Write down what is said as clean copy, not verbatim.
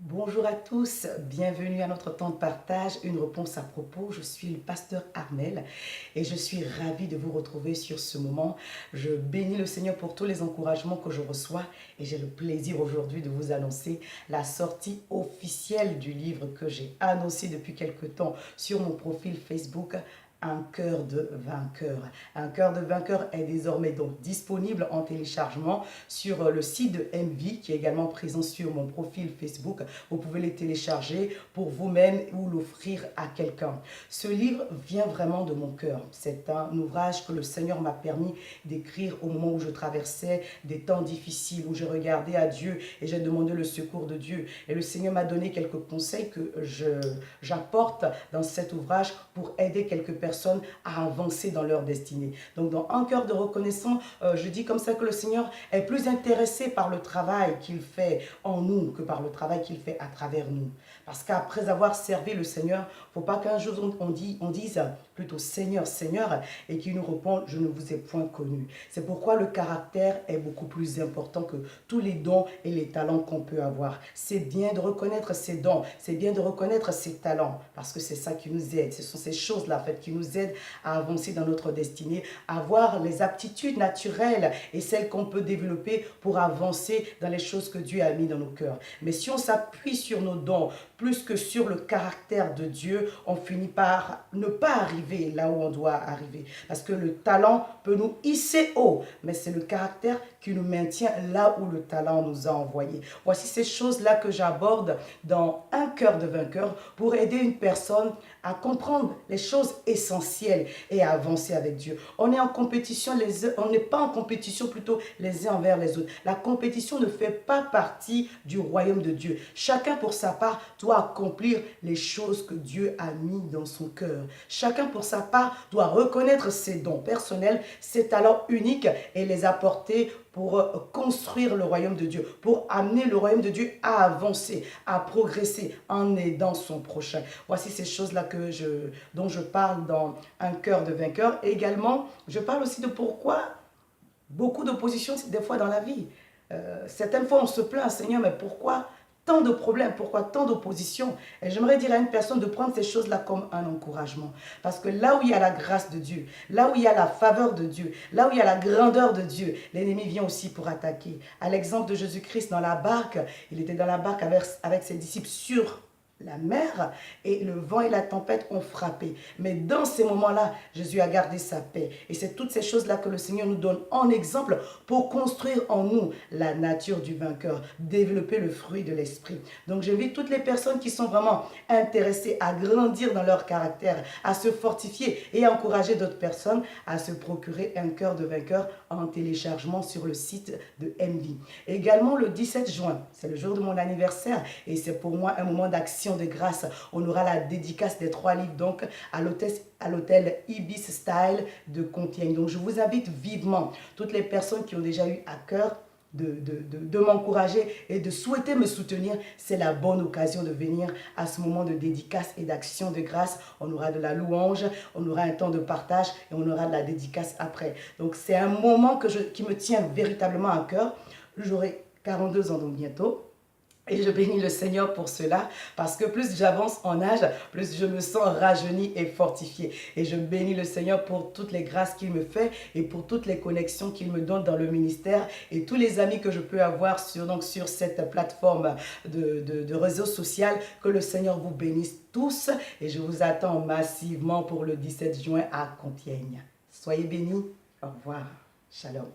Bonjour à tous, bienvenue à notre temps de partage, une réponse à propos. Je suis le pasteur Armel et je suis ravie de vous retrouver sur ce moment. Je bénis le Seigneur pour tous les encouragements que je reçois et j'ai le plaisir aujourd'hui de vous annoncer la sortie officielle du livre que j'ai annoncé depuis quelque temps sur mon profil Facebook. Un cœur de vainqueur. Un cœur de vainqueur est désormais donc disponible en téléchargement sur le site de MV qui est également présent sur mon profil Facebook. Vous pouvez les télécharger pour vous-même ou l'offrir à quelqu'un. Ce livre vient vraiment de mon cœur. C'est un ouvrage que le Seigneur m'a permis d'écrire au moment où je traversais des temps difficiles, où j'ai regardé à Dieu et j'ai demandé le secours de Dieu. Et le Seigneur m'a donné quelques conseils que j'apporte dans cet ouvrage pour aider quelques personnes à avancer dans leur destinée. Donc dans Un cœur de reconnaissance, je dis comme ça que le Seigneur est plus intéressé par le travail qu'il fait en nous que par le travail qu'il fait à travers nous. Parce qu'après avoir servi le Seigneur, il ne faut pas qu'un jour on dise plutôt Seigneur, Seigneur, et qu'il nous répond je ne vous ai point connu. C'est pourquoi le caractère est beaucoup plus important que tous les dons et les talents qu'on peut avoir. C'est bien de reconnaître ses dons, c'est bien de reconnaître ses talents, parce que c'est ça qui nous aide. Ce sont ces choses-là en fait, qui nous aident à avancer dans notre destinée, à avoir les aptitudes naturelles et celles qu'on peut développer pour avancer dans les choses que Dieu a mis dans nos cœurs. Mais si on s'appuie sur nos dons plus que sur le caractère de Dieu, on finit par ne pas arriver là où on doit arriver. Parce que le talent peut nous hisser haut, mais c'est le caractère qui nous maintient là où le talent nous a envoyés. Voici ces choses-là que j'aborde dans Un cœur de vainqueur pour aider une personne à comprendre les choses essentielles et à avancer avec Dieu. On est en compétition, on n'est pas en compétition plutôt les uns envers les autres. La compétition ne fait pas partie du royaume de Dieu. Chacun pour sa part doit accomplir les choses que Dieu a mis dans son cœur. Chacun pour sa part doit reconnaître ses dons personnels, ses talents uniques et les apporter pour construire le royaume de Dieu, pour amener le royaume de Dieu à avancer, à progresser en aidant son prochain. Voici ces choses-là dont je parle dans Un cœur de vainqueur. Et également, je parle aussi de pourquoi beaucoup d'opposition des fois dans la vie. Certaines fois, on se plaint, Seigneur, mais pourquoi tant de problèmes, pourquoi tant d'opposition? Et j'aimerais dire à une personne de prendre ces choses-là comme un encouragement. Parce que là où il y a la grâce de Dieu, là où il y a la faveur de Dieu, là où il y a la grandeur de Dieu, l'ennemi vient aussi pour attaquer. À l'exemple de Jésus-Christ dans la barque, il était dans la barque avec ses disciples sur la mer et le vent et la tempête ont frappé. Mais dans ces moments-là, Jésus a gardé sa paix. Et c'est toutes ces choses-là que le Seigneur nous donne en exemple pour construire en nous la nature du vainqueur, développer le fruit de l'esprit. Donc j'invite toutes les personnes qui sont vraiment intéressées à grandir dans leur caractère, à se fortifier et à encourager d'autres personnes à se procurer Un cœur de vainqueur en téléchargement sur le site de MV. Également le 17 juin, c'est le jour de mon anniversaire et c'est pour moi un moment d'action de grâce. On aura la dédicace des 3 livres donc à l'hôtel Ibis Style de Compiègne. Donc je vous invite vivement, toutes les personnes qui ont déjà eu à cœur de m'encourager et de souhaiter me soutenir, c'est la bonne occasion de venir à ce moment de dédicace et d'action de grâce. On aura de la louange, on aura un temps de partage et on aura de la dédicace après. Donc c'est un moment qui me tient véritablement à cœur. J'aurai 42 ans donc bientôt. Et je bénis le Seigneur pour cela, parce que plus j'avance en âge, plus je me sens rajeuni et fortifié. Et je bénis le Seigneur pour toutes les grâces qu'il me fait et pour toutes les connexions qu'il me donne dans le ministère et tous les amis que je peux avoir sur cette plateforme de réseau social. Que le Seigneur vous bénisse tous et je vous attends massivement pour le 17 juin à Compiègne. Soyez bénis. Au revoir. Shalom.